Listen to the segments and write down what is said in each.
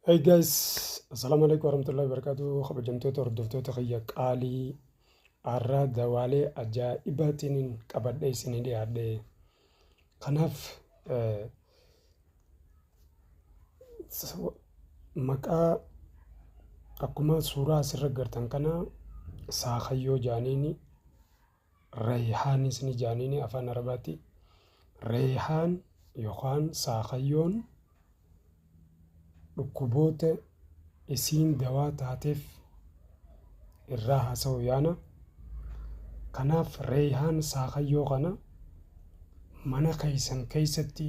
Hey guys, assalamualaikum warahmatullahi wabarakatuh. Kabajamtoota hordoftoota kiyya qaalii har'a dawaalee ajaa'ibaatiin qabadhee isinii dhiyaadhe. Kanaaf maqaa akkuma suuraa asirra agartan kana saakayyoo jaaniini reeyhaanis ni jaaniini afaan arabaatti. Reeyhaan yookaan saakayyoon dhukkuboota isiin dawaa taateef irraa haasa'u yaana. Kanaaf reeyhaan saakayyoo kana mana keessan keessatti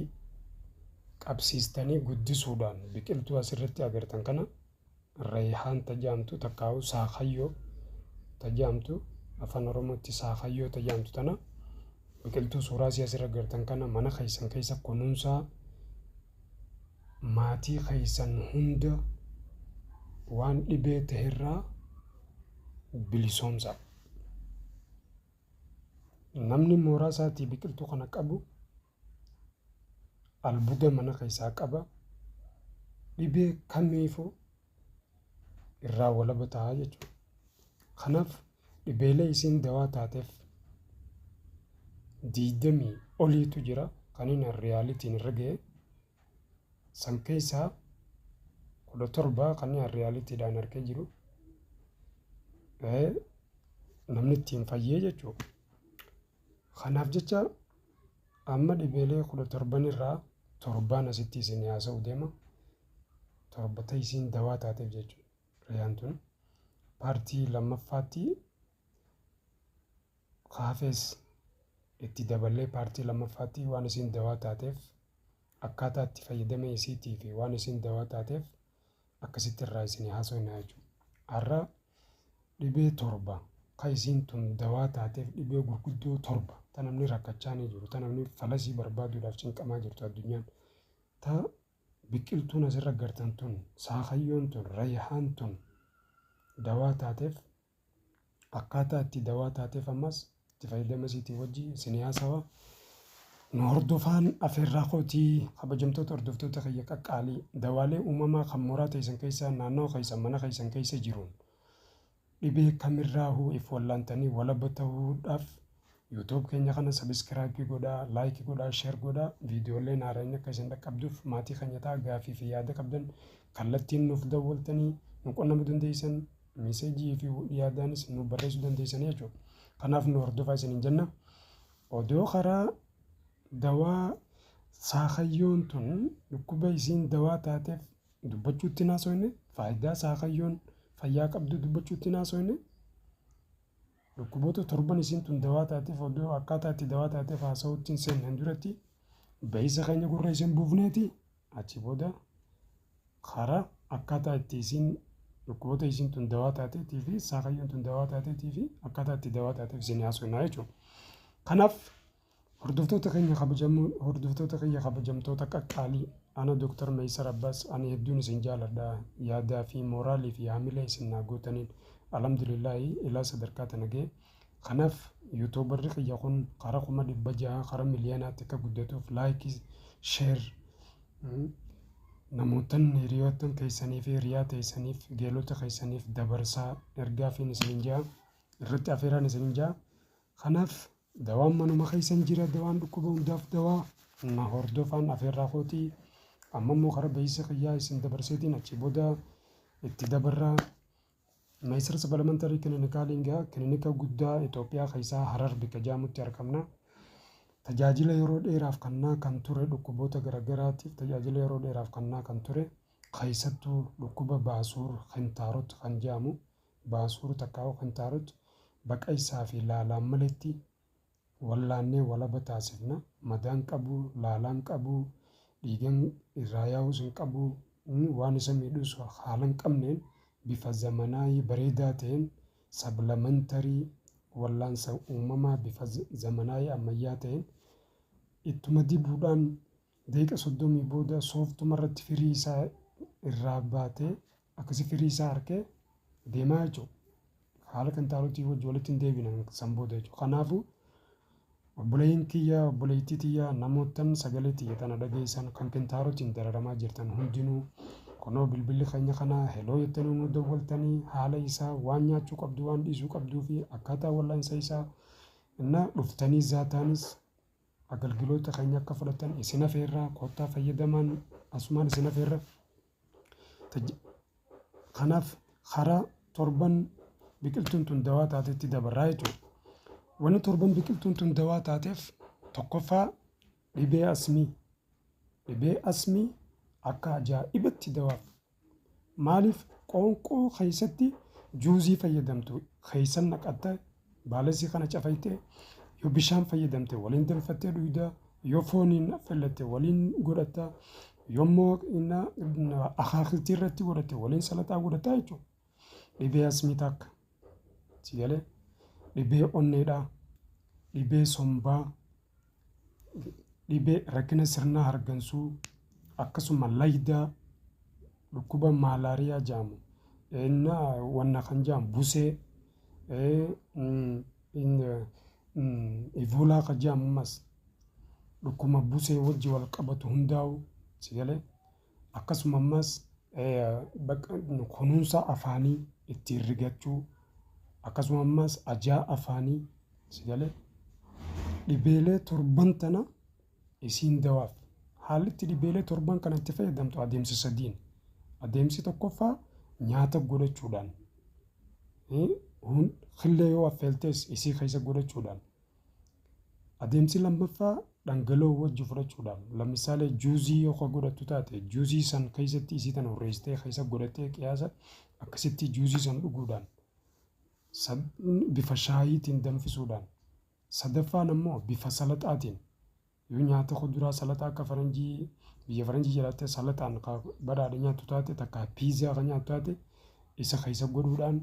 qabsiistanii guddisuudhaan biqiltuu asirratti agartan kana reeyhaan tajaamtu takkaa'u saakayyoo tajaamtu afaan oromootti saakayyoo tajaamtu tana biqiltuu suuraa asirra agartan kana mana keessan keessa kunuunsaa maatii keessan hunda waan dhibee ta'erraa bilisoomsa. Namni mooraa isaatii biqiltuu kana qabu albuuda mana keessaa qaba. Dhibee kamiifuu irraa walaba ta'a jechuudha. Kanaaf dhibeelee isiin dawaa taateef 20 oliitu jira kan inni riyaalitiin irra ga'e. San keessaa 17 kan inni riyaaliitiidhaan argee jiru. Namni ittiin fayyee jechuudha. Kanaaf jecha amma dhibeelee 17 irraa 7 asitti isin haasa'u deema. 7 isiin dawaa taateef jechuudha. Riyaan tun paartii lammaffaatti kaafees itti daballee paartii lammaffaatti waan isiin dawaa taateef akkaataa itti fayyadama isiitii fi waan isiin dawaa taateef akkasitti irraa isin haasa'inaa jechuudha. Har'a dhibee 7 kan isiin tun dawaa taateef dhibee gurguddoo 7 tan namni rakkachaa ni jiru, tan namni falasii barbaaduudhaaf cinqamaa jirtu addunyaan. Ta biqiltuun asirra agartan tun saakayyoon tun reeyhaan tun dawaa taateef akkaataa itti dawaa taateef ammas itti fayyadama isiitii wajjin isin haasawa. Nu hordofaan afeerraa kootii kabajamtoota hordoftoota kiyya qaqqaalii dawaalee uumamaa kan mooraa teessan keessa naannoo keessan mana keessan keessa jiruun dhibee kamirraahuu if wallaantanii walaba ta'uudhaaf YouTube keenya kana sabiskiraaybii godhaa, laayikii godhaa, sheer godhaa, viidiyooleen haaraan akka isin dhaqqabduuf maatii keenya ta'a. Gaafii fi yaada qabdan kallattiin nuuf dawwaltanii nu qunnamuu dandeessan, meeseejii fi yaadaanis nu barreessuu dandeessan jechuudha. Kanaaf nu hordofaa isiniin jenna. Odoo karaa dawaa saakayyoon tun dhukkuba isiin dawaa taateef dubbachuutti naasofne, faayidaa saakayyoon fayyaa qabdu dubbachuutti naasofne, dhukkuboota 7 isiin tun dawaa taateef odoo akkaataa itti dawaa taateef haasa'uutti hin seenne duratti beeysa keenya gurra isin buufneeti achi booda karaa akkaataa itti isiin dhukkuboota isiin tun dawaa taateetii fi saakayyoon tun dawaa taateetii fi akkaataa itti dawaa taateef isin haasofnaa jechuudha. Kanaaf hordoftoota keenya kabajamtoota qaqqaalii ana Dr. Meeysar Abbaas ani hedduun isin jaaladha. Yaadaa fi mooraalii fi haamilee isin naa gootaniin alhamdulillaahi ilaa sadarkaa tana ga'e. Kanaaf yuutuubarri kiyya kun karaa 600 karaa miliyonaatti akka guddatuuf laayikii, sheer namootan hiriyoottan keessanii fi hiriyaa teessaniif geelota keessaniif dabarsaa ergaafiin isin jaa irratti afeeraan isin jaa. Kanaaf dawaan manuma keessan jira, dawaan dhukkuba hundaaf dawaa na hordofaan afeerraa kootii amma immoo karaa beeysa kiyyaa isin dabarseetiin achi booda itti dabarraa. Meeysar Sabalamantarii Kilinikaalingaa kilinika guddaa Itoophiyaa keessaa Harar bika jaamutti argamna. Tajaajila yeroo dheeraaf kannaa kan ture dhukkuboota garagaraatiif tajaajila yeroo dheeraaf kannaa kan ture keessattuu dhukkuba baasuur kintaarot kan jaamu baasuur takkaa'u kintaarot baqaysaa fi laalaan maletti wallaannee walaba taasifna. Madaan qabu, laalaan qabu, dhiigan irraa yaa'us hin qabu, waan isa miidhus haala hin qabneen bifa zamanaayii bareedaa ta'een sablamantarii wallaansa uumamaa bifa zamanaayii ammayyaa ta'een ittuma dibuudhaan daqiiqa 30 booda sooftuma irratti firii isaa irraa baatee akkasi firii isaa harkee deemaa jechuudha. Haala kintaarotii wajji walitti hin deebinan san booda jechuudha. Kanaafuu obboleeyyiin kiyya obboleettii tiyya namootan sagalee tiyya tana dhageessan kan kintaarotiin dararamaa jirtan hundinuu kunoo bilbilli keenya kana heloo jettanii nu dawwaltanii haala isaa waan nyaachuu qabdu waan dhiisuu qabduu fi akkaataa wal'aansa isaa innaa dhuftanii zaataanis agalgiloota keenya akka fudhatan isin afeerraa kottaa fayyadamaan asumaan isin afeerra. Kanaaf karaa torban biqiltuun tun dawaa taatetti dabarraa jechuudha. Wanni torban biqiltuun tun dawaa taateef tokkoffaa dhibee asmii. Dhibee asmii akka ajaa'ibatti dawaaf. Maaliif qoonqoo keessatti juuzii fayyadamtu keessan naqatta baalessi kana cafaytee yoo bishaan fayyadamte waliin danfattee dhuyda yoo fooniin affeellatte waliin godhatta yoommoo akaakiltii irratti godhatte waliin salaxaa godhatta jechuudha. Dhibee asmii takka sigalee dhibee onneedhaa dhibee sombaa dhibee rakkina sirnaa hargansuu akkasuma laydaa dhukkuba maalaariyaa jedhamu wanna kan jedhamu busee ivoolaa kan jedhamu ammas dhukkuma busee wajji wal qabatu hundaa'u sigalee akkasuma ammas kunuunsa afaanii ittiin rigachuu akkasuma ammas ajaa afaanii sigalee dhibeelee torban tana isiin dawaaf. Haalli itti dhibeelee torban kana itti fayyadamtu adeemsa sadiin. Adeemsi tokkoffaa nyaata godhachuudhaan hillee yoo affeeltes isii keessa godhachuudhaan. Adeemsi lammaffaa dhangala'oo wajji fudhachuudhaan. Lammisaalee juuzii yoo godhattu taate juuzii san keessatti isii tana urreessitee keessa godhattee qiyaasa akkasitti juuzii san dhuguudhaan. Bifa shaayiitiin danfisuudhaan. Sadaffaan ammoo bifa salaxaatiin. Yoo nyaata kuduraa salaxaa akka faranjii biyya faranjii jedhatte salaxaan badhaadhe nyaattu taate takka piizaa kan nyaattu taate isa keessa godhuudhaan